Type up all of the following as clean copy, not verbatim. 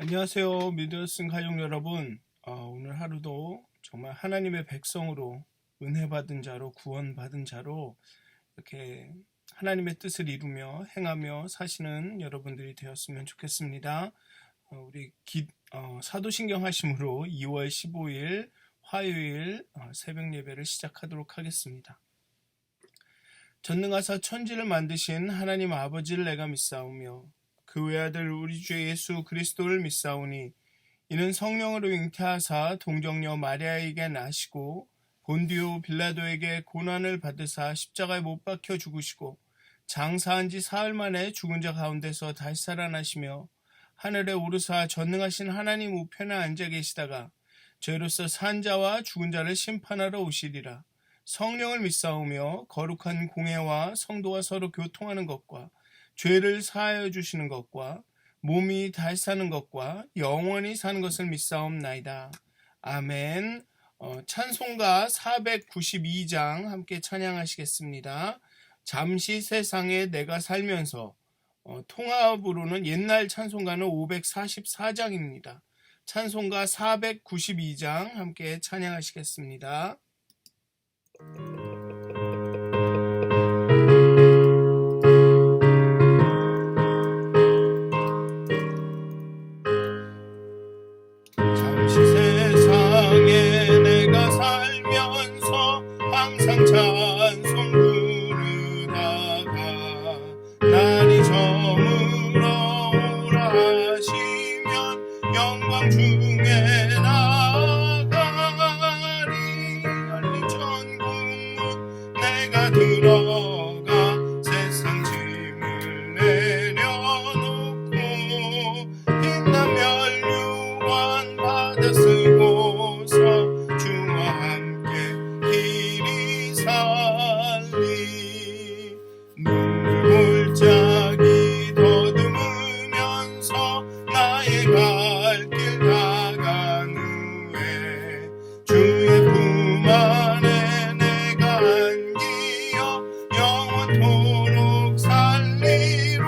안녕하세요. 미디어슨 가족 여러분. 오늘 하루도 정말 하나님의 백성으로 은혜 받은 자로 구원 받은 자로 이렇게 하나님의 뜻을 이루며 행하며 사시는 여러분들이 되었으면 좋겠습니다. 우리 사도신경 하심으로 2월 15일 화요일 새벽 예배를 시작하도록 하겠습니다. 전능하사 천지를 만드신 하나님 아버지를 내가 믿사오며 그 외아들 우리 주 예수 그리스도를 믿사오니 이는 성령으로 잉태하사 동정녀 마리아에게 나시고 본디오 빌라도에게 고난을 받으사 십자가에 못 박혀 죽으시고 장사한 지 사흘 만에 죽은 자 가운데서 다시 살아나시며 하늘에 오르사 전능하신 하나님 우편에 앉아 계시다가 저희로서 산 자와 죽은 자를 심판하러 오시리라. 성령을 믿사오며 거룩한 공회와 성도와 서로 교통하는 것과 죄를 사하여 주시는 것과 몸이 다시 사는 것과 영원히 사는 것을 믿사옵나이다. 아멘. 찬송가 492장 함께 찬양하시겠습니다. 잠시 세상에 내가 살면서 통합으로는 옛날 찬송가는 544장입니다. 찬송가 492장 함께 찬양하시겠습니다. 잠시 세상에 내가 살면서 항상 찬송 부르다가 날이 저물어 오라 하시면 영광 중에 나가리. 열린 천국문 내가 들어가 세상 짐을 내려놓고 빛난 멸류관 받아 쓰고서 주와 함께 길이 살리. 눈물 골짜기 더듬으면서 나의 갈 길 나간 후에 주의 품 안에 내가 안기어 영원토록 살리로다.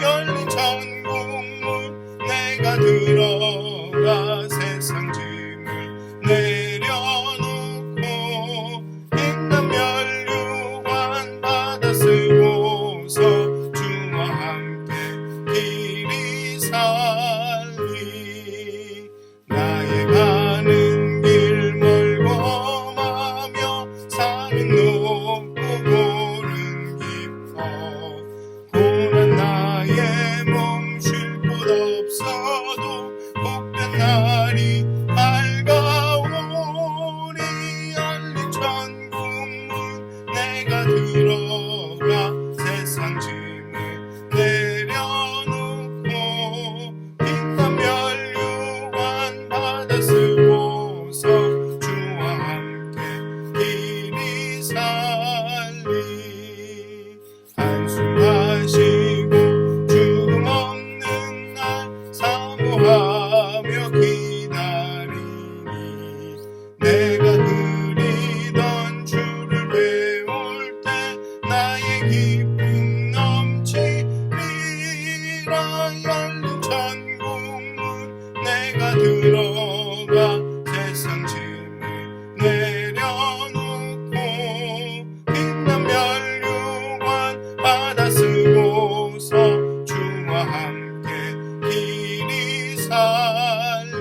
열린 천국문 내가 들어가 세상 짐을 내려놓고 빛난 멸류관 받아 쓰고서 주와 함께 길이 살리. 나의 가는 길 멀고 마며 산은 높고 골은 깊어 고난 나의 몸 쉴 곳 없어도 복된 날이 밝아오리. 열린 천국문 내가 들어가 세상 짐을 내려놓고 빛난 멸류관 받아 쓰고서 주와 함께 길이 살리. 안수하시고 죽음 없는 날 사모하며 기다리니 내가 그리던 주를 배울 때 나의 기쁨 넘치리라. 열린 천국문 내가 들어가 세상 짐을 내려놓고 빛난 멸류관 받아 쓰고서 주와 함께 길이 살리.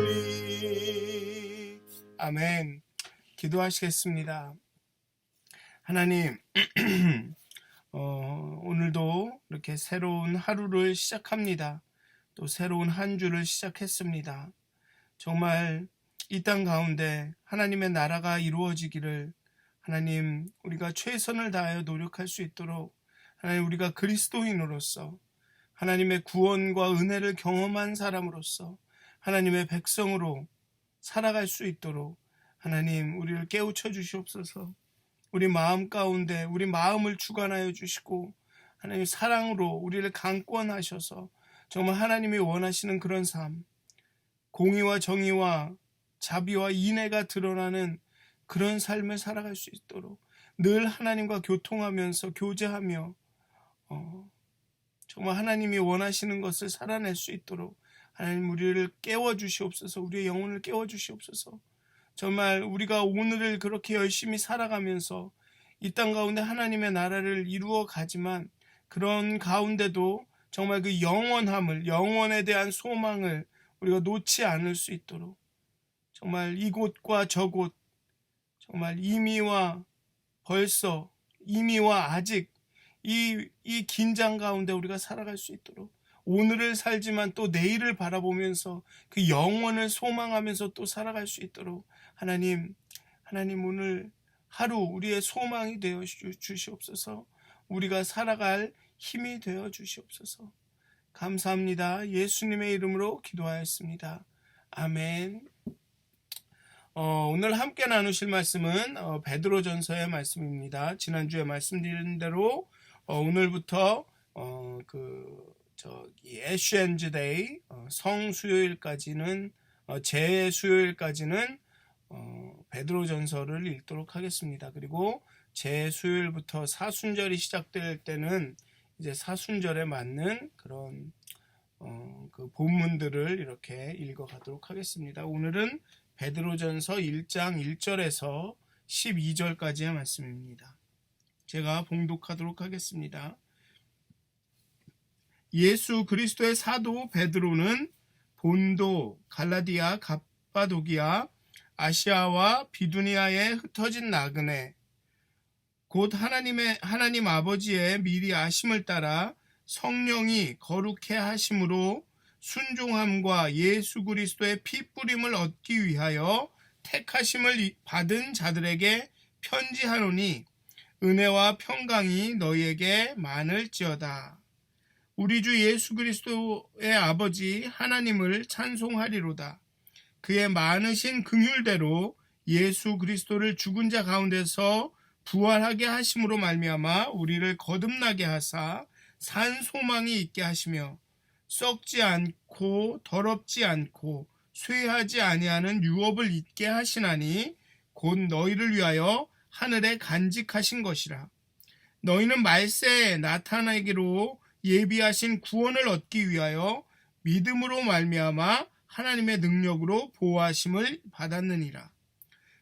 아멘. 기도하시겠습니다. 하나님, 오늘도 이렇게 새로운 하루를 시작합니다. 또 새로운 한 주를 시작했습니다. 정말 이 땅 가운데 하나님의 나라가 이루어지기를 하나님, 우리가 최선을 다하여 노력할 수 있도록 하나님, 우리가 그리스도인으로서 하나님의 구원과 은혜를 경험한 사람으로서 하나님의 백성으로 살아갈 수 있도록 하나님, 우리를 깨우쳐 주시옵소서. 우리 마음 가운데 우리 마음을 주관하여 주시고 하나님 사랑으로 우리를 강권하셔서 정말 하나님이 원하시는 그런 삶, 공의와 정의와 자비와 인애가 드러나는 그런 삶을 살아갈 수 있도록 늘 하나님과 교통하면서 교제하며 정말 하나님이 원하시는 것을 살아낼 수 있도록 하나님 우리를 깨워주시옵소서. 우리의 영혼을 깨워주시옵소서. 정말 우리가 오늘을 그렇게 열심히 살아가면서 이 땅 가운데 하나님의 나라를 이루어 가지만 그런 가운데도 정말 그 영원함을, 영원에 대한 소망을 우리가 놓지 않을 수 있도록 정말 이곳과 저곳, 정말 이미와 벌써, 이미와 아직 이 긴장 가운데 우리가 살아갈 수 있도록 오늘을 살지만 또 내일을 바라보면서 그 영원을 소망하면서 또 살아갈 수 있도록 하나님 오늘 하루 우리의 소망이 되어 주시옵소서. 우리가 살아갈 힘이 되어 주시옵소서. 감사합니다. 예수님의 이름으로 기도하였습니다. 아멘. 오늘 함께 나누실 말씀은 베드로전서의 말씀입니다. 지난주에 말씀드린 대로 오늘부터 애쉬 엔즈 데이 성수요일까지는 재수요일까지는 베드로전서를 읽도록 하겠습니다. 그리고 재수요일부터 사순절이 시작될 때는 이제 사순절에 맞는 그런 그 본문들을 이렇게 읽어가도록 하겠습니다. 오늘은 베드로전서 1장 1절에서 12절까지의 말씀입니다. 제가 봉독하도록 하겠습니다. 예수 그리스도의 사도 베드로는 본도, 갈라디아, 갑바도기아, 아시아와 비두니아에 흩어진 나그네, 곧 하나님 아버지의 미리 아심을 따라 성령이 거룩해 하심으로 순종함과 예수 그리스도의 피 뿌림을 얻기 위하여 택하심을 받은 자들에게 편지하노니 은혜와 평강이 너희에게 많을지어다. 우리 주 예수 그리스도의 아버지 하나님을 찬송하리로다. 그의 많으신 긍휼대로 예수 그리스도를 죽은 자 가운데서 부활하게 하심으로 말미암아 우리를 거듭나게 하사 산 소망이 있게 하시며 썩지 않고 더럽지 않고 쇠하지 아니하는 유업을 잊게 하시나니 곧 너희를 위하여 하늘에 간직하신 것이라. 너희는 말세에 나타나기로 예비하신 구원을 얻기 위하여 믿음으로 말미암아 하나님의 능력으로 보호하심을 받았느니라.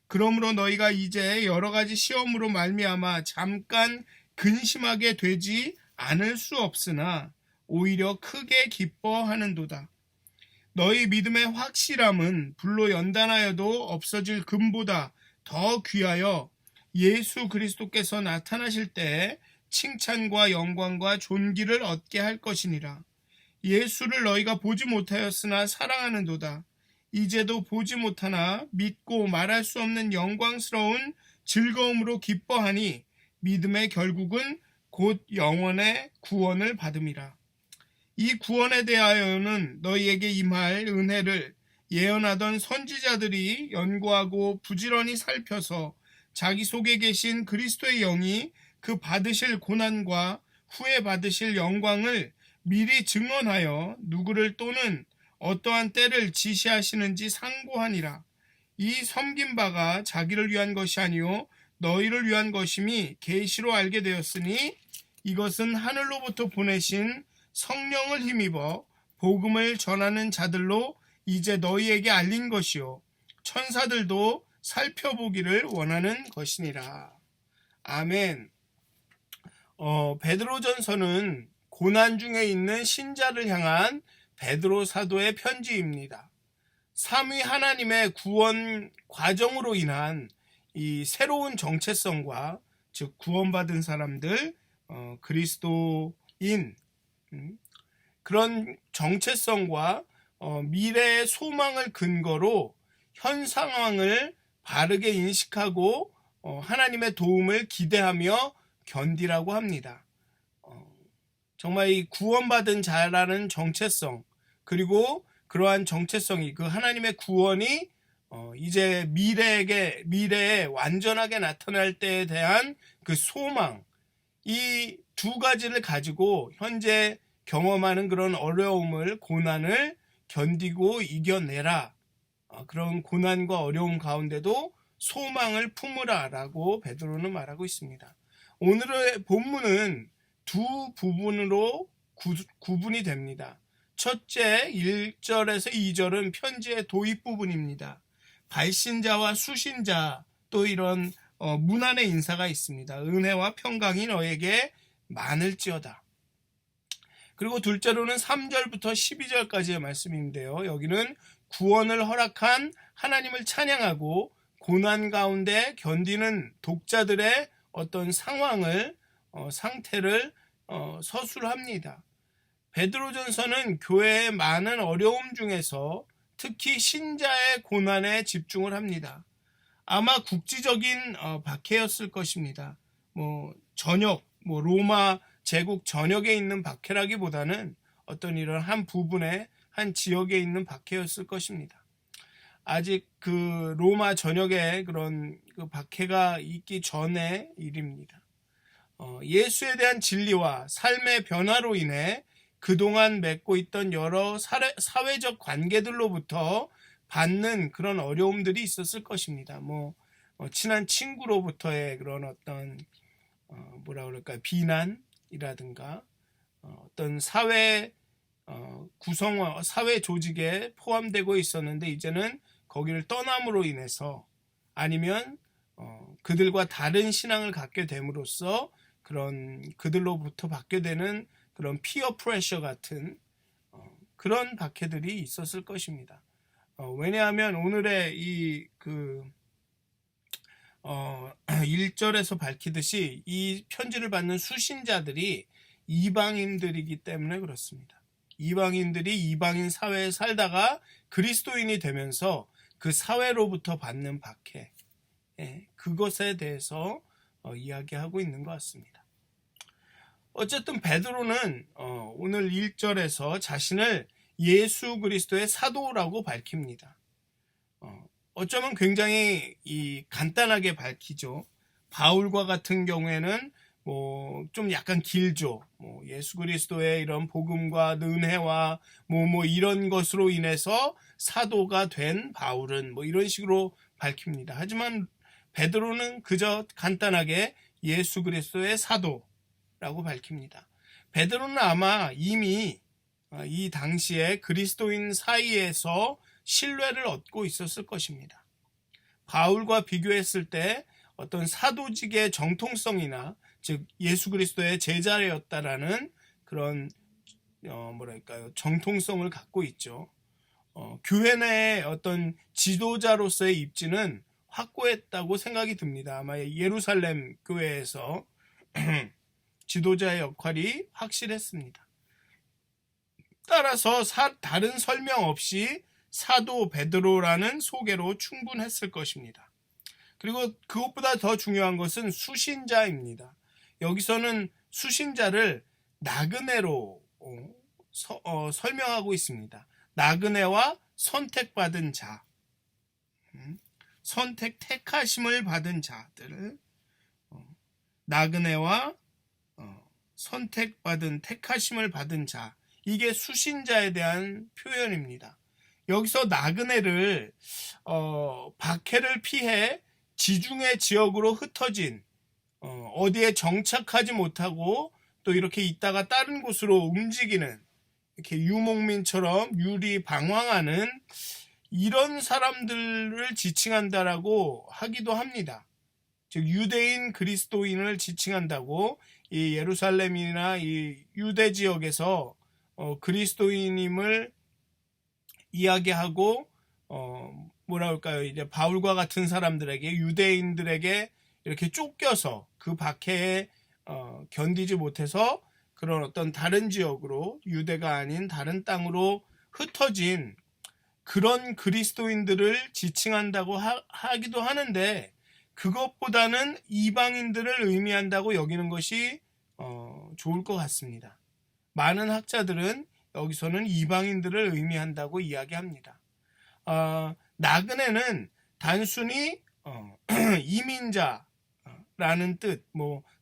그러므로 너희가 이제 여러 가지 시험으로 말미암아 잠깐 근심하게 되지 않을 수 없으나 오히려 크게 기뻐하는도다. 너희 믿음의 확실함은 불로 연단하여도 없어질 금보다 더 귀하여 예수 그리스도께서 나타나실 때에 칭찬과 영광과 존귀를 얻게 할 것이니라. 예수를 너희가 보지 못하였으나 사랑하는도다. 이제도 보지 못하나 믿고 말할 수 없는 영광스러운 즐거움으로 기뻐하니 믿음의 결국은 곧 영원의 구원을 받음이라. 이 구원에 대하여는 너희에게 임할 은혜를 예언하던 선지자들이 연구하고 부지런히 살펴서 자기 속에 계신 그리스도의 영이 그 받으실 고난과 후에 받으실 영광을 미리 증언하여 누구를 또는 어떠한 때를 지시하시는지 상고하니라. 이 섬긴 바가 자기를 위한 것이 아니요 너희를 위한 것임이 계시로 알게 되었으니 이것은 하늘로부터 보내신 성령을 힘입어 복음을 전하는 자들로 이제 너희에게 알린 것이요 천사들도 살펴보기를 원하는 것이니라. 아멘. 베드로전서는 고난 중에 있는 신자를 향한 베드로 사도의 편지입니다. 삼위 하나님의 구원 과정으로 인한 이 새로운 정체성과 즉 구원받은 사람들, 그리스도인 그런 정체성과 미래의 소망을 근거로 현 상황을 바르게 인식하고 하나님의 도움을 기대하며 견디라고 합니다. 정말 이 구원받은 자라는 정체성, 그리고 그러한 정체성이 그 하나님의 구원이 이제 미래에 완전하게 나타날 때에 대한 그 소망, 이 두 가지를 가지고 현재 경험하는 그런 어려움을, 고난을 견디고 이겨내라. 그런 고난과 어려움 가운데도 소망을 품으라 라고 베드로는 말하고 있습니다. 오늘의 본문은 두 부분으로 구분이 됩니다. 첫째 1절에서 2절은 편지의 도입 부분입니다. 발신자와 수신자 또 이런 문안의 인사가 있습니다. 은혜와 평강이 너에게 많을지어다. 그리고 둘째로는 3절부터 12절까지의 말씀인데요. 여기는 구원을 허락한 하나님을 찬양하고 고난 가운데 견디는 독자들의 어떤 상황을 상태를 서술합니다. 베드로전서는 교회의 많은 어려움 중에서 특히 신자의 고난에 집중을 합니다. 아마 국지적인 박해였을 것입니다. 로마 제국 전역에 있는 박해라기보다는 어떤 이런 한 부분의 한 지역에 있는 박해였을 것입니다. 아직 그 로마 전역에 그런 그 박해가 있기 전의 일입니다. 예수에 대한 진리와 삶의 변화로 인해 그동안 맺고 있던 여러 사회적 관계들로부터 받는 그런 어려움들이 있었을 것입니다. 친한 친구로부터의 그런 어떤 비난이라든가 어떤 사회 구성원, 사회 조직에 포함되고 있었는데 이제는 거기를 떠남으로 인해서 아니면 그들과 다른 신앙을 갖게 됨으로써 그런 그들로부터 받게 되는 그런 피어 프레셔 같은 그런 박해들이 있었을 것입니다. 왜냐하면 오늘의 이 1절에서 밝히듯이 이 편지를 받는 수신자들이 이방인들이기 때문에 그렇습니다. 이방인들이 이방인 사회에 살다가 그리스도인이 되면서 그 사회로부터 받는 박해, 그것에 대해서 이야기하고 있는 것 같습니다. 어쨌든 베드로는 오늘 1절에서 자신을 예수 그리스도의 사도라고 밝힙니다. 어쩌면 굉장히 간단하게 밝히죠. 바울과 같은 경우에는 좀 약간 길죠. 예수 그리스도의 이런 복음과 은혜와 이런 것으로 인해서 사도가 된 바울은 이런 식으로 밝힙니다. 하지만 베드로는 그저 간단하게 예수 그리스도의 사도라고 밝힙니다. 베드로는 아마 이미 이 당시에 그리스도인 사이에서 신뢰를 얻고 있었을 것입니다. 바울과 비교했을 때 어떤 사도직의 정통성이나 즉 예수 그리스도의 제자였다라는 그런 정통성을 갖고 있죠. 교회 내의 어떤 지도자로서의 입지는 확고했다고 생각이 듭니다. 아마 예루살렘 교회에서 지도자의 역할이 확실했습니다. 따라서 다른 설명 없이 사도 베드로라는 소개로 충분했을 것입니다. 그리고 그것보다 더 중요한 것은 수신자입니다. 여기서는 수신자를 나그네로 설명하고 있습니다. 나그네와 선택받은 자, 택하심을 받은 자들, 나그네와 택하심을 받은 자, 이게 수신자에 대한 표현입니다. 여기서 나그네를 박해를 피해 지중해 지역으로 흩어진 어디에 정착하지 못하고 또 이렇게 있다가 다른 곳으로 움직이는 이렇게 유목민처럼 유리방황하는 이런 사람들을 지칭한다라고 하기도 합니다. 즉 유대인 그리스도인을 지칭한다고 이 예루살렘이나 이 유대 지역에서 그리스도인임을 이야기하고 이제 바울과 같은 사람들에게 유대인들에게 이렇게 쫓겨서 그 박해에 견디지 못해서 그런 어떤 다른 지역으로 유대가 아닌 다른 땅으로 흩어진 그런 그리스도인들을 지칭한다고 하기도 하는데 그것보다는 이방인들을 의미한다고 여기는 것이 좋을 것 같습니다. 많은 학자들은 여기서는 이방인들을 의미한다고 이야기합니다. 나그네는 단순히 이민자라는 뜻,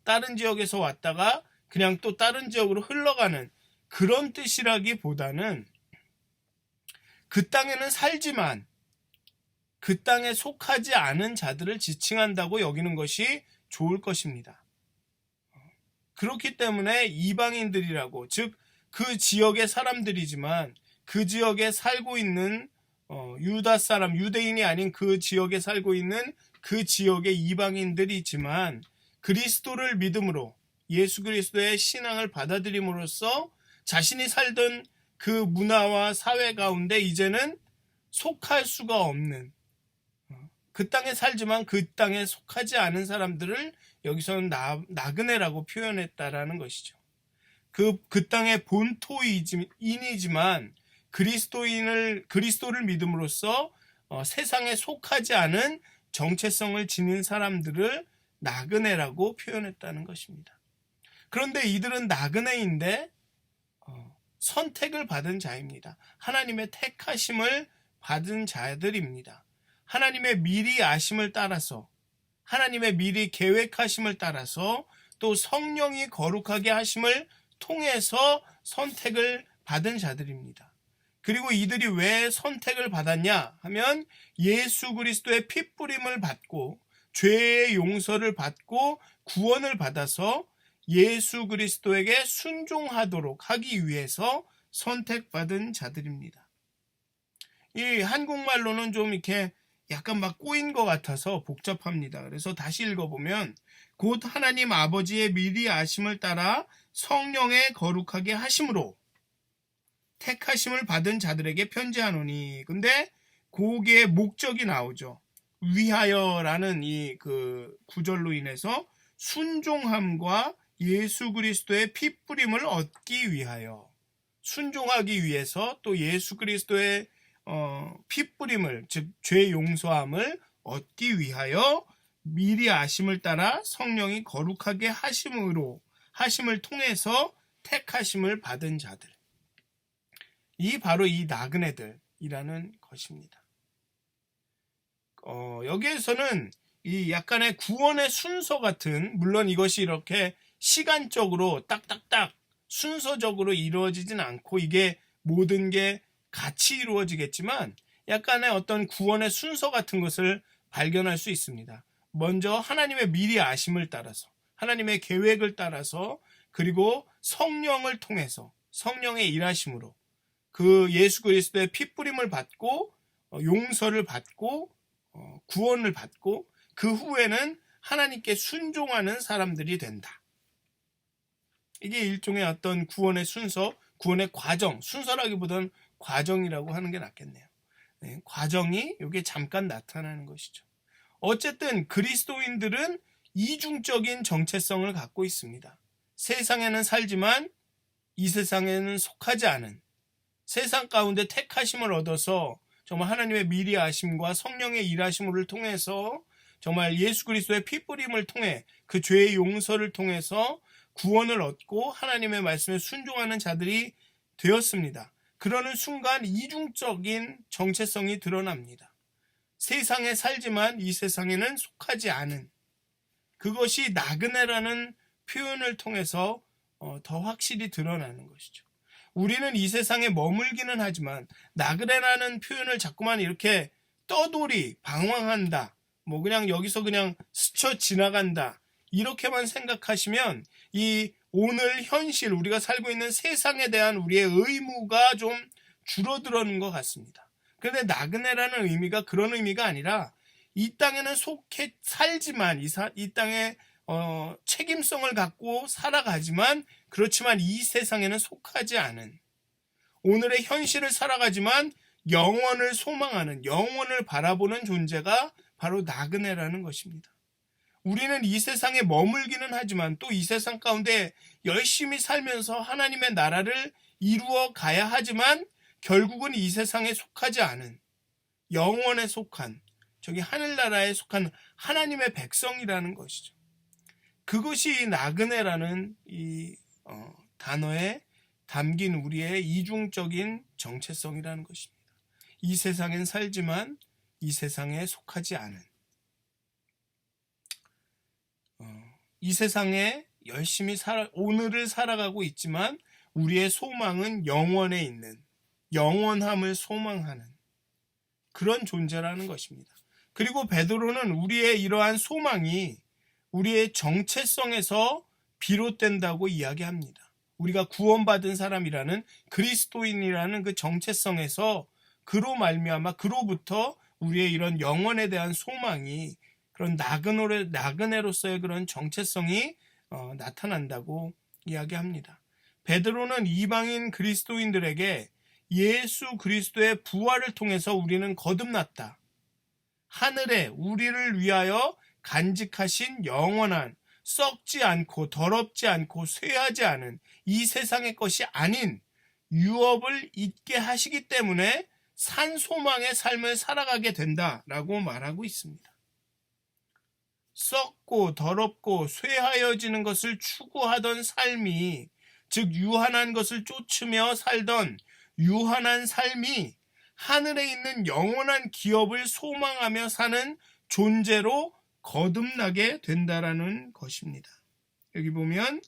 다른 지역에서 왔다가 그냥 또 다른 지역으로 흘러가는 그런 뜻이라기보다는 그 땅에는 살지만 그 땅에 속하지 않은 자들을 지칭한다고 여기는 것이 좋을 것입니다. 그렇기 때문에 이방인들이라고, 즉 그 지역의 사람들이지만 그 지역에 살고 있는 유다 사람, 유대인이 아닌 그 지역에 살고 있는 그 지역의 이방인들이지만 그리스도를 믿음으로 예수 그리스도의 신앙을 받아들임으로써 자신이 살던 그 문화와 사회 가운데 이제는 속할 수가 없는, 그 땅에 살지만 그 땅에 속하지 않은 사람들을 여기서는 나그네라고 표현했다라는 것이죠. 그 땅의 본토인이지만 그리스도를 믿음으로써 세상에 속하지 않은 정체성을 지닌 사람들을 나그네라고 표현했다는 것입니다. 그런데 이들은 나그네인데 선택을 받은 자입니다. 하나님의 택하심을 받은 자들입니다. 하나님의 미리 아심을 따라서, 하나님의 미리 계획하심을 따라서, 또 성령이 거룩하게 하심을 통해서 선택을 받은 자들입니다. 그리고 이들이 왜 선택을 받았냐 하면 예수 그리스도의 핏부림을 받고 죄의 용서를 받고 구원을 받아서 예수 그리스도에게 순종하도록 하기 위해서 선택받은 자들입니다. 이 한국말로는 좀 이렇게 약간 막 꼬인 것 같아서 복잡합니다. 그래서 다시 읽어보면 곧 하나님 아버지의 미리 아심을 따라 성령의 거룩하게 하심으로 택하심을 받은 자들에게 편지하노니. 근데 거기에 목적이 나오죠. 위하여라는 이 그 구절로 인해서 순종함과 예수 그리스도의 핏부림을 얻기 위하여, 순종하기 위해서 또 예수 그리스도의 핏부림을, 즉 죄 용서함을 얻기 위하여 미리 아심을 따라 성령이 거룩하게 하심을 통해서 택하심을 받은 자들, 바로 이 나그네들이라는 것입니다. 여기에서는 이 약간의 구원의 순서 같은, 물론 이것이 이렇게 시간적으로 딱딱딱 순서적으로 이루어지진 않고 이게 모든 게 같이 이루어지겠지만 약간의 어떤 구원의 순서 같은 것을 발견할 수 있습니다. 먼저 하나님의 미리 아심을 따라서, 하나님의 계획을 따라서, 그리고 성령을 통해서 성령의 일하심으로 그 예수 그리스도의 핏부림을 받고 용서를 받고 구원을 받고 그 후에는 하나님께 순종하는 사람들이 된다. 이게 일종의 어떤 구원의 순서, 구원의 과정, 순서라기보다는 과정이라고 하는 게 낫겠네요. 네, 과정이 이게 잠깐 나타나는 것이죠. 어쨌든 그리스도인들은 이중적인 정체성을 갖고 있습니다. 세상에는 살지만 이 세상에는 속하지 않은, 세상 가운데 택하심을 얻어서 정말 하나님의 미리 아심과 성령의 일하심을 통해서 정말 예수 그리스도의 핏부림을 통해 그 죄의 용서를 통해서 구원을 얻고 하나님의 말씀에 순종하는 자들이 되었습니다. 그러는 순간 이중적인 정체성이 드러납니다. 세상에 살지만 이 세상에는 속하지 않은, 그것이 나그네라는 표현을 통해서 더 확실히 드러나는 것이죠. 우리는 이 세상에 머물기는 하지만 나그네라는 표현을 자꾸만 이렇게 떠돌이 방황한다, 뭐 그냥 여기서 그냥 스쳐 지나간다, 이렇게만 생각하시면 이 오늘 현실 우리가 살고 있는 세상에 대한 우리의 의무가 좀 줄어드는 것 같습니다. 그런데 나그네라는 의미가 그런 의미가 아니라 이 땅에는 속해 살지만 이 땅에 책임성을 갖고 살아가지만 그렇지만 이 세상에는 속하지 않은, 오늘의 현실을 살아가지만 영원을 소망하는, 영원을 바라보는 존재가 바로 나그네라는 것입니다. 우리는 이 세상에 머물기는 하지만 또 이 세상 가운데 열심히 살면서 하나님의 나라를 이루어 가야 하지만 결국은 이 세상에 속하지 않은, 영원에 속한, 저기 하늘나라에 속한 하나님의 백성이라는 것이죠. 그것이 나그네라는 이 단어에 담긴 우리의 이중적인 정체성이라는 것입니다. 이 세상엔 살지만 이 세상에 속하지 않은, 이 세상에 열심히 오늘을 살아가고 있지만 우리의 소망은 영원에 있는, 영원함을 소망하는 그런 존재라는 것입니다. 그리고 베드로는 우리의 이러한 소망이 우리의 정체성에서 비롯된다고 이야기합니다. 우리가 구원받은 사람이라는 그리스도인이라는 그 정체성에서 그로 말미암아 그로부터 우리의 이런 영혼에 대한 소망이 그런 나그네로서의 그런 정체성이 나타난다고 이야기합니다. 베드로는 이방인 그리스도인들에게 예수 그리스도의 부활을 통해서 우리는 거듭났다. 하늘에 우리를 위하여 간직하신 영원한 썩지 않고 더럽지 않고 쇠하지 않은 이 세상의 것이 아닌 유업을 잊게 하시기 때문에 산 소망의 삶을 살아가게 된다라고 말하고 있습니다. 썩고 더럽고 쇠하여지는 것을 추구하던 삶이, 즉 유한한 것을 쫓으며 살던 유한한 삶이 하늘에 있는 영원한 기업을 소망하며 사는 존재로 거듭나게 된다라는 것입니다. 여기 보면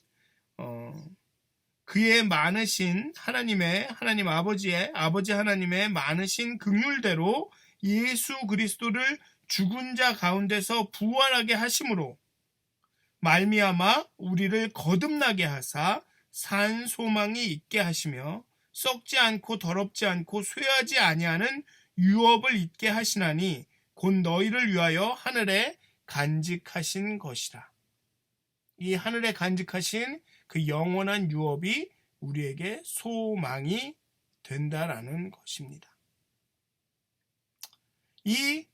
그의 많으신 하나님 아버지 하나님의 많으신 긍휼대로 예수 그리스도를 죽은 자 가운데서 부활하게 하심으로 말미암아 우리를 거듭나게 하사 산 소망이 있게 하시며 썩지 않고 더럽지 않고 쇠하지 아니하는 유업을 잊게 하시나니 곧 너희를 위하여 하늘에 간직하신 것이라. 이 하늘에 간직하신 그 영원한 유업이 우리에게 소망이 된다라는 것입니다. 이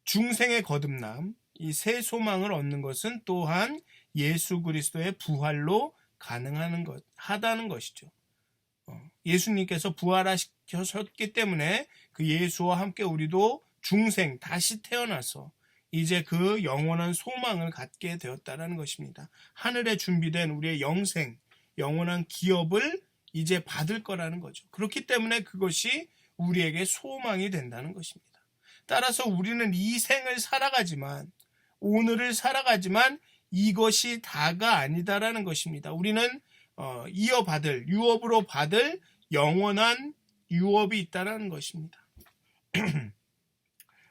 중생의 거듭남, 이 새 소망을 얻는 것은 또한 예수 그리스도의 부활로 가능하다는 것이죠. 예수님께서 부활하셨기 때문에 그 예수와 함께 우리도 중생 다시 태어나서 이제 그 영원한 소망을 갖게 되었다는 것입니다. 하늘에 준비된 우리의 영생, 영원한 기업을 이제 받을 거라는 거죠. 그렇기 때문에 그것이 우리에게 소망이 된다는 것입니다. 따라서 우리는 이 생을 살아가지만, 오늘을 살아가지만 이것이 다가 아니다라는 것입니다. 우리는 이어받을, 유업으로 받을 영원한 유업이 있다는 것입니다.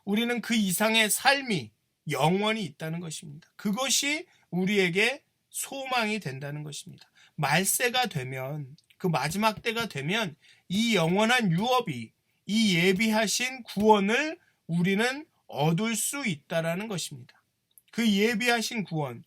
우리는 그 이상의 삶이 영원히 있다는 것입니다. 그것이 우리에게 소망이 된다는 것입니다. 말세가 되면, 그 마지막 때가 되면 이 영원한 유업이, 이 예비하신 구원을 우리는 얻을 수 있다라는 것입니다. 그 예비하신 구원,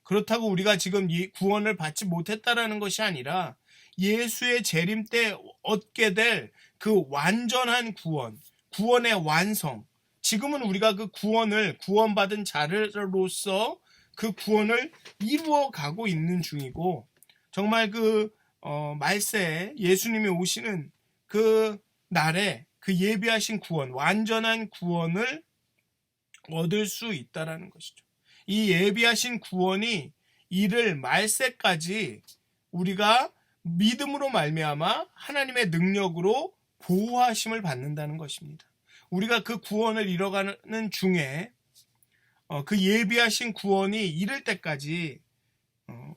그렇다고 우리가 지금 구원을 받지 못했다라는 것이 아니라 예수의 재림 때 얻게 될 그 완전한 구원, 구원의 완성, 지금은 우리가 그 구원받은 자로서 그 구원을 이루어 가고 있는 중이고, 정말 그 말세에 예수님이 오시는 그 날에 그 예비하신 구원, 완전한 구원을 얻을 수 있다라는 것이죠. 이 예비하신 구원이 이를 말세까지 우리가 믿음으로 말미암아 하나님의 능력으로 보호하심을 받는다는 것입니다. 우리가 그 구원을 이뤄가는 중에 그 예비하신 구원이 이를 때까지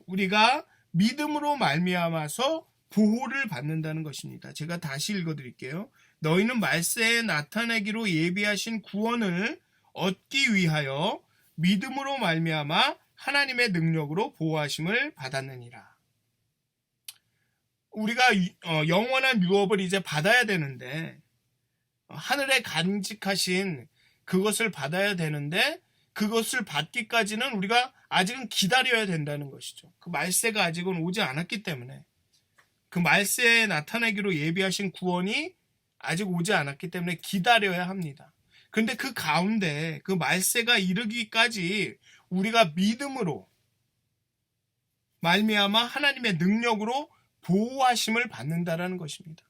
우리가 믿음으로 말미암아서 보호를 받는다는 것입니다. 제가 다시 읽어드릴게요. 너희는 말세에 나타내기로 예비하신 구원을 얻기 위하여 믿음으로 말미암아 하나님의 능력으로 보호하심을 받았느니라. 우리가 영원한 유업을 이제 받아야 되는데, 하늘에 간직하신 그것을 받아야 되는데, 그것을 받기까지는 우리가 아직은 기다려야 된다는 것이죠. 그 말세가 아직은 오지 않았기 때문에, 그 말세에 나타내기로 예비하신 구원이 아직 오지 않았기 때문에 기다려야 합니다. 그런데 그 가운데 그 말세가 이르기까지 우리가 믿음으로 말미암아 하나님의 능력으로 보호하심을 받는다라는 것입니다.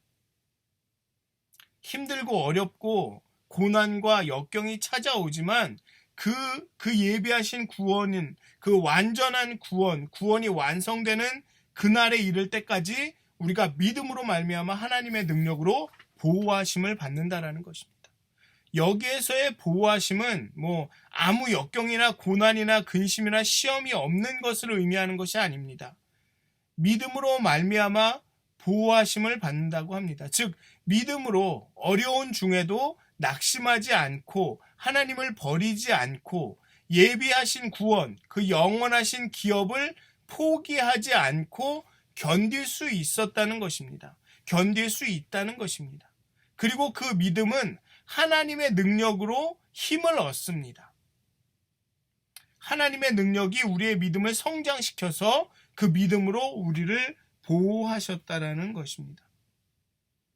힘들고 어렵고 고난과 역경이 찾아오지만 그 예비하신 구원은, 그 완전한 구원이 완성되는 그날에 이를 때까지 우리가 믿음으로 말미암아 하나님의 능력으로 보호하심을 받는다라는 것입니다. 여기에서의 보호하심은 아무 역경이나 고난이나 근심이나 시험이 없는 것을 의미하는 것이 아닙니다. 믿음으로 말미암아 보호하심을 받는다고 합니다. 즉 믿음으로 어려운 중에도 낙심하지 않고 하나님을 버리지 않고 예비하신 구원, 그 영원하신 기업을 포기하지 않고 견딜 수 있었다는 것입니다. 견딜 수 있다는 것입니다. 그리고 그 믿음은 하나님의 능력으로 힘을 얻습니다. 하나님의 능력이 우리의 믿음을 성장시켜서 그 믿음으로 우리를 보호하셨다라는 것입니다.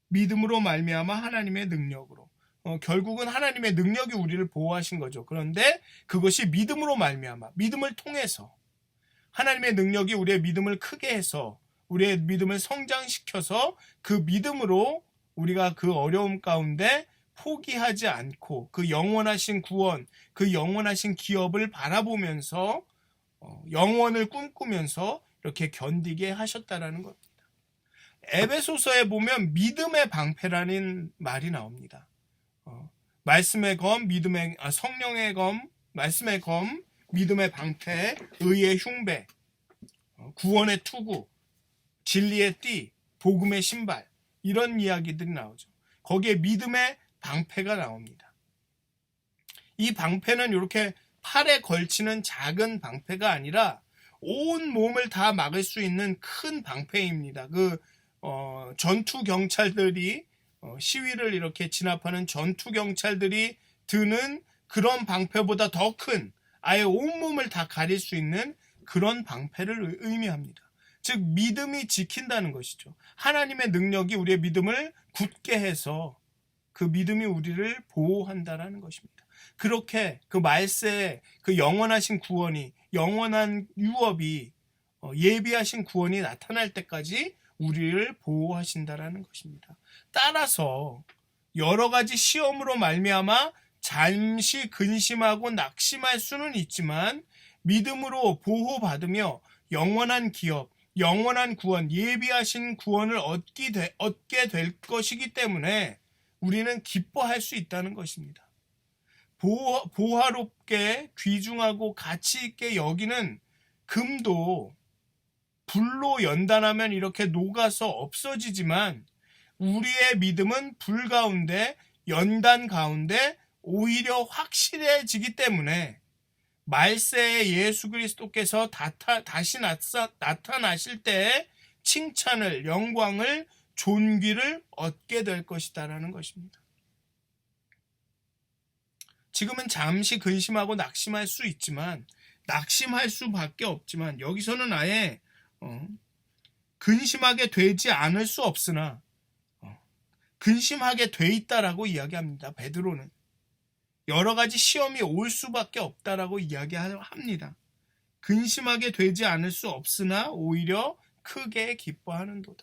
믿음으로 말미암아 하나님의 능력으로. 결국은 하나님의 능력이 우리를 보호하신 거죠. 그런데 그것이 믿음으로 말미암아, 믿음을 통해서 하나님의 능력이 우리의 믿음을 크게 해서 우리의 믿음을 성장시켜서 그 믿음으로 우리가 그 어려움 가운데 포기하지 않고 그 영원하신 구원, 그 영원하신 기업을 바라보면서 영원을 꿈꾸면서 이렇게 견디게 하셨다라는 겁니다. 에베소서에 보면 믿음의 방패라는 말이 나옵니다. 말씀의 검, 성령의 검, 말씀의 검, 믿음의 방패, 의의 흉배, 구원의 투구, 진리의 띠, 복음의 신발, 이런 이야기들이 나오죠. 거기에 믿음의 방패가 나옵니다. 이 방패는 이렇게 팔에 걸치는 작은 방패가 아니라 온 몸을 다 막을 수 있는 큰 방패입니다. 전투 경찰들이 시위를 이렇게 진압하는 전투 경찰들이 드는 그런 방패보다 더 큰, 아예 온몸을 다 가릴 수 있는 그런 방패를 의미합니다. 즉 믿음이 지킨다는 것이죠. 하나님의 능력이 우리의 믿음을 굳게 해서 그 믿음이 우리를 보호한다라는 것입니다. 그렇게 그 말세에 그 영원하신 구원이, 영원한 유업이, 예비하신 구원이 나타날 때까지 우리를 보호하신다라는 것입니다. 따라서 여러 가지 시험으로 말미암아 잠시 근심하고 낙심할 수는 있지만 믿음으로 보호받으며 영원한 기업, 영원한 구원, 예비하신 구원을 얻게 될 것이기 때문에 우리는 기뻐할 수 있다는 것입니다. 보화롭게 귀중하고 가치 있게 여기는 금도 불로 연단하면 이렇게 녹아서 없어지지만 우리의 믿음은 불 가운데, 연단 가운데 오히려 확실해지기 때문에 말세에 예수 그리스도께서 다시 나타나실 때에 칭찬을, 영광을, 존귀를 얻게 될 것이다라는 것입니다. 지금은 잠시 근심하고 낙심할 수 있지만, 낙심할 수밖에 없지만 여기서는 아예 근심하게 되지 않을 수 없으나 근심하게 돼 있다라고 이야기합니다. 베드로는 여러 가지 시험이 올 수밖에 없다라고 이야기합니다. 근심하게 되지 않을 수 없으나 오히려 크게 기뻐하는도다.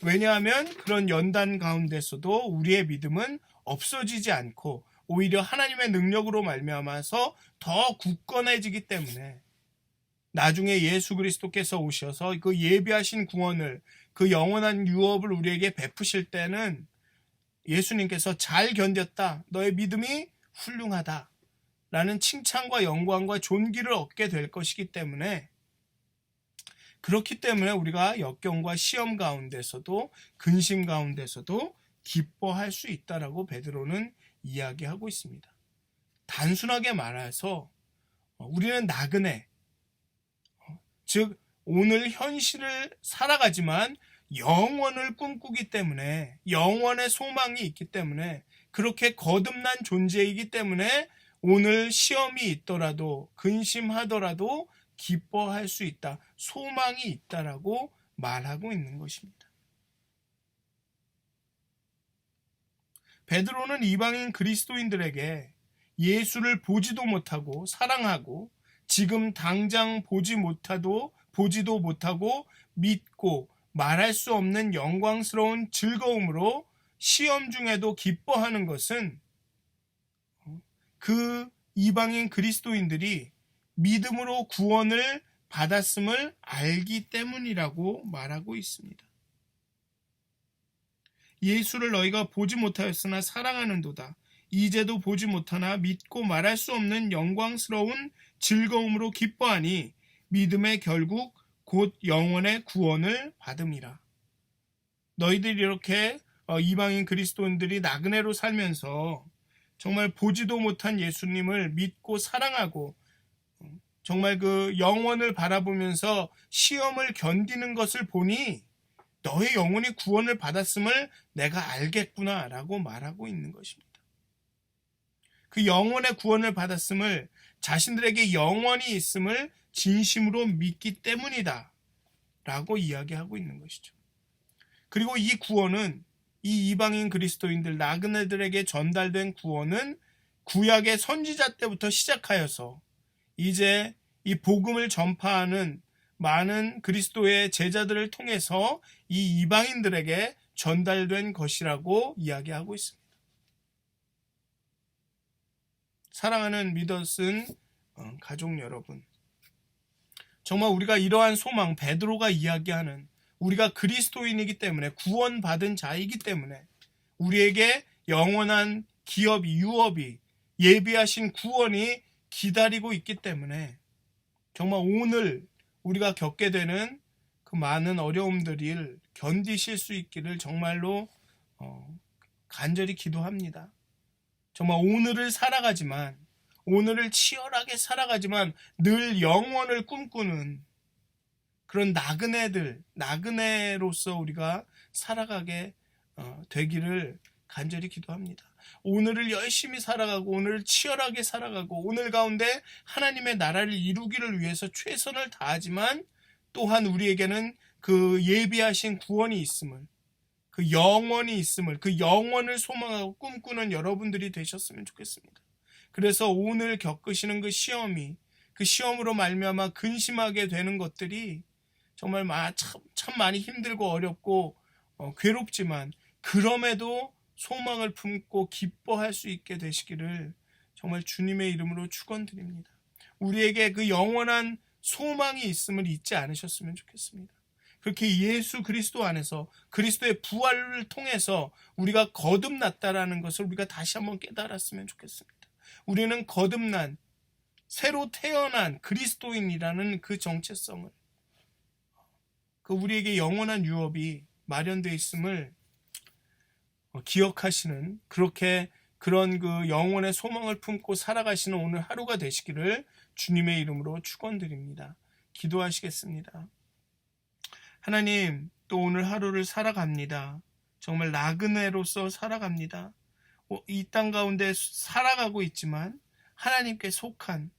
왜냐하면 그런 연단 가운데서도 우리의 믿음은 없어지지 않고 오히려 하나님의 능력으로 말미암아서 더 굳건해지기 때문에 나중에 예수 그리스도께서 오셔서 그 예비하신 구원을, 그 영원한 유업을 우리에게 베푸실 때는 예수님께서 잘 견뎠다, 너의 믿음이 훌륭하다 라는 칭찬과 영광과 존귀를 얻게 될 것이기 때문에, 그렇기 때문에 우리가 역경과 시험 가운데서도 근심 가운데서도 기뻐할 수 있다라고 베드로는 이야기하고 있습니다. 단순하게 말해서 우리는 나그네, 즉 오늘 현실을 살아가지만 영원을 꿈꾸기 때문에, 영원의 소망이 있기 때문에, 그렇게 거듭난 존재이기 때문에 오늘 시험이 있더라도 근심하더라도 기뻐할 수 있다, 소망이 있다라고 말하고 있는 것입니다. 베드로는 이방인 그리스도인들에게 예수를 보지도 못하고 사랑하고 지금 당장 보지도 못하고 믿고 말할 수 없는 영광스러운 즐거움으로 시험 중에도 기뻐하는 것은 그 이방인 그리스도인들이 믿음으로 구원을 받았음을 알기 때문이라고 말하고 있습니다. 예수를 너희가 보지 못하였으나 사랑하는도다. 이제도 보지 못하나 믿고 말할 수 없는 영광스러운 즐거움으로 기뻐하니 믿음의 결국 곧 영원의 구원을 받음이라. 너희들이 이렇게 이방인 그리스도인들이 나그네로 살면서 정말 보지도 못한 예수님을 믿고 사랑하고 정말 그 영원을 바라보면서 시험을 견디는 것을 보니 너의 영혼이 구원을 받았음을 내가 알겠구나 라고 말하고 있는 것입니다. 그 영혼의 구원을 받았음을 자신들에게 영원히 있음을 진심으로 믿기 때문이다 라고 이야기하고 있는 것이죠. 그리고 이 구원은 이 이방인 그리스도인들 나그네들에게 전달된 구원은 구약의 선지자 때부터 시작하여서 이제 이 복음을 전파하는 많은 그리스도의 제자들을 통해서 이 이방인들에게 전달된 것이라고 이야기하고 있습니다. 사랑하는 믿었은 가족 여러분, 정말 우리가 이러한 소망, 베드로가 이야기하는 우리가 그리스도인이기 때문에 구원받은 자이기 때문에 우리에게 영원한 기업이, 유업이, 예비하신 구원이 기다리고 있기 때문에 정말 오늘 우리가 겪게 되는 그 많은 어려움들을 견디실 수 있기를 정말로 간절히 기도합니다. 정말 오늘을 살아가지만, 오늘을 치열하게 살아가지만 늘 영원을 꿈꾸는 그런 나그네로서 우리가 살아가게 되기를 간절히 기도합니다. 오늘을 열심히 살아가고 오늘을 치열하게 살아가고 오늘 가운데 하나님의 나라를 이루기를 위해서 최선을 다하지만 또한 우리에게는 그 예비하신 구원이 있음을, 그 영원이 있음을, 그 영원을 소망하고 꿈꾸는 여러분들이 되셨으면 좋겠습니다. 그래서 오늘 겪으시는 그 시험이, 그 시험으로 말미암아 근심하게 되는 것들이 정말 참 많이 힘들고 어렵고 괴롭지만 그럼에도 소망을 품고 기뻐할 수 있게 되시기를 정말 주님의 이름으로 축원드립니다. 우리에게 그 영원한 소망이 있음을 잊지 않으셨으면 좋겠습니다. 그렇게 예수 그리스도 안에서 그리스도의 부활을 통해서 우리가 거듭났다라는 것을 우리가 다시 한번 깨달았으면 좋겠습니다. 우리는 거듭난, 새로 태어난 그리스도인이라는 그 정체성을, 그 우리에게 영원한 유업이 마련되어 있음을 기억하시는, 그런 그 영혼의 소망을 품고 살아가시는 오늘 하루가 되시기를 주님의 이름으로 축원드립니다. 기도하시겠습니다. 하나님, 또 오늘 하루를 살아갑니다. 정말 나그네로서 살아갑니다. 이 땅 가운데 살아가고 있지만 하나님께 속한,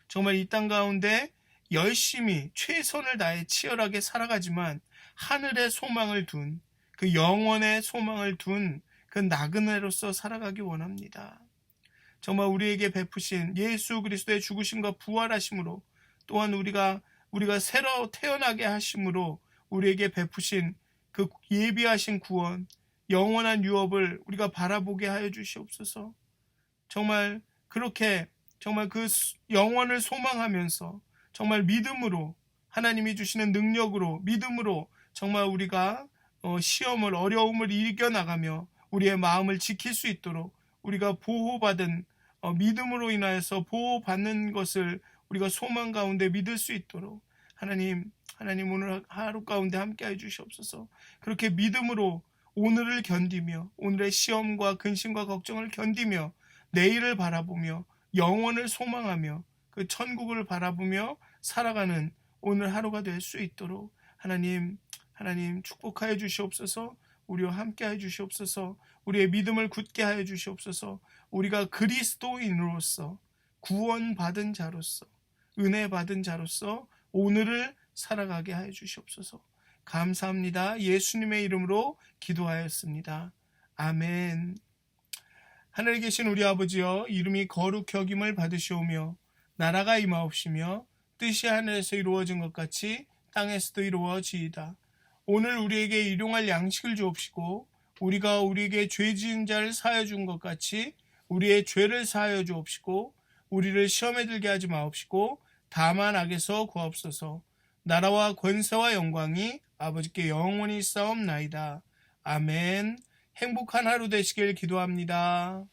정말 이 땅 가운데 열심히 최선을 다해 치열하게 살아가지만 하늘의 소망을 둔, 그 영원의 소망을 둔 그 나그네로서 살아가기 원합니다. 정말 우리에게 베푸신 예수 그리스도의 죽으심과 부활하심으로, 또한 우리가 새로 태어나게 하심으로 우리에게 베푸신 그 예비하신 구원, 영원한 유업을 우리가 바라보게 하여 주시옵소서. 정말 그렇게 정말 그 영원을 소망하면서 정말 믿음으로, 하나님이 주시는 능력으로, 믿음으로 정말 우리가 시험을, 어려움을 이겨나가며 우리의 마음을 지킬 수 있도록, 우리가 보호받은, 믿음으로 인하여서 보호받는 것을 우리가 소망 가운데 믿을 수 있도록 하나님 오늘 하루 가운데 함께해 주시옵소서. 그렇게 믿음으로 오늘을 견디며, 오늘의 시험과 근심과 걱정을 견디며, 내일을 바라보며 영원을 소망하며 그 천국을 바라보며 살아가는 오늘 하루가 될 수 있도록 하나님 축복하여 주시옵소서. 우리와 함께하여 주시옵소서. 우리의 믿음을 굳게 하여 주시옵소서. 우리가 그리스도인으로서, 구원받은 자로서, 은혜 받은 자로서 오늘을 살아가게 하여 주시옵소서. 감사합니다. 예수님의 이름으로 기도하였습니다. 아멘. 하늘에 계신 우리 아버지여, 이름이 거룩히 여김을 받으시오며 나라가 임하옵시며 뜻이 하늘에서 이루어진 것 같이 땅에서도 이루어지이다. 오늘 우리에게 일용할 양식을 주옵시고 우리가 우리에게 죄 지은 자를 사하여 준 것 같이 우리의 죄를 사하여 주옵시고 우리를 시험에 들게 하지 마옵시고 다만 악에서 구하옵소서. 나라와 권세와 영광이 아버지께 영원히 있사옵나이다. 아멘. 행복한 하루 되시길 기도합니다.